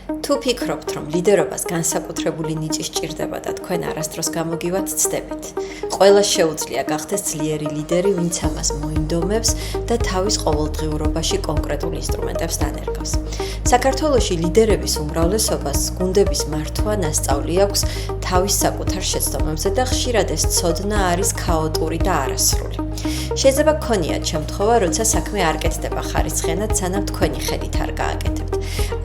თუ ფიქრობთ, რომ ლიდერობას განსაკუთრებული ნიჭი სჭირდება და თქვენ არასდროს გამოგივათ, ცდებით. ყველა შეუძლია გახდეს ძლიერი ლიდერი, ვინც ამას მოინდომებს და თავის ყოველდღიურობაში კონკრეტულ ინსტრუმენტებს დანერგავს. საქართველოში ლიდერების უმრავლესობას გუნდების მართვა ნასწავლი აქვს თავის საკუთარ შეცდომებზე და ხშირად ეს ცოდნა არის ქაოტური და არასრული. შეიძლება გქონიათ შემთხვევა, როცა საქმე არ კეთდება ხარისხიანად, სანამ თქვენი ხედით არ გააკეთებთ.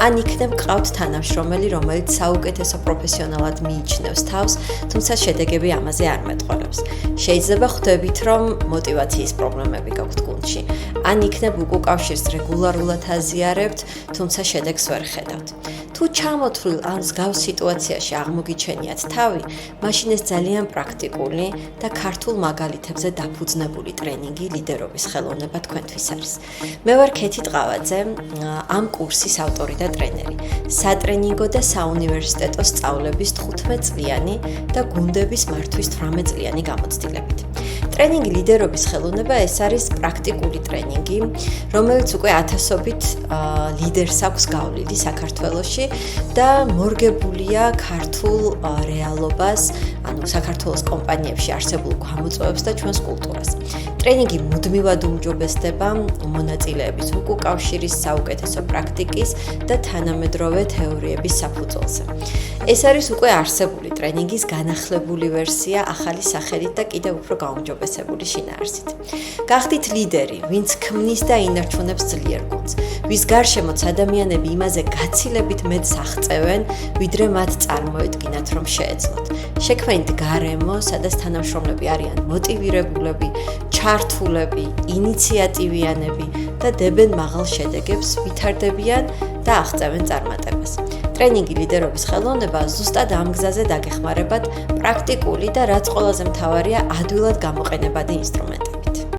ან იქნებ გყავთ თანამშრომელი, რომელიც საუკეთესო პროფესიონალად მიიჩნევს თავს, თუმცა შედეგები ამაზე არ მეტყველებს. შეიძლება ხვდებით, რომ мотиваციის პრობლემები გაქვთ გუნდში. ან იქნებ უკავშირს რეგულარულად აზიარებთ, თუმცა შედეგს ვერ ხედავთ. თუ ჩამოთვლილ ან მსგავს სიტუაციაში აღმოგიჩენიათ თავი, მაშინ ეს ძალიან პრაქტიკული და ქართულ მაგალითებზე დაფუძნებული ტრენინგი ლიდერობის ხელოვნება თქვენთვის არის. მე ვარ ქეთი ტყავაძე, ამ კურსის ავტორი და ტრენერი. სატრენინგო და საუნივერსიტეტო სწავლების 15 წლიანი და გუნდების მართვის 18 წლიანი გამოცდილებით. ტრენინგი ლიდერობის ხელოვნება ეს არის პრაქტიკული ტრენინგი, რომელიც უკვე ათასობით ლიდერს აქვს გავლილი საქართველოში და მორგებულია ქართულ რეალობას, ანუ საქართველოს კომპანიებში არსებულ გამოწვევებს და ჩვენს კულტურას. ტრენინგი მუდმივად უმჯობესდება მონაწილეების უკავშირის, საუკეთესო პრაქტიკის და თანამედროვე თეორიების საფუძველზე. ეს არის უკვე არსებული ტრენინგის განახლებული ვერსია ახალი სახელით და კიდევ უფრო გაუმჯობესებული შინაარსით. გახდით ლიდერი, ვინც ქმნის და ინარჩუნებს ძლიერ გუნდს, ვის გარშემოც ადამიანები იმაზე გაცილებით მეტს აღწევენ, ვიდრე მათ წარმოედგინათ, რომ შეეძლოთ. შექმნით გარემო, სადაც თანამშრომლები არიან მოტივირებულები, ჩართულები, ინიციატივიანები და დებენ მაღალ შედეგებს, ვითარდებიან და აღწევენ წარმატებას. ტრენინგი ლიდერობის ხელოვნება ზუსტად ამ გზაზე დაგეხმარებათ პრაქტიკული და რაც ყველაზე მთავარია, ადვილად გამოყენებადი ინსტრუმენტები.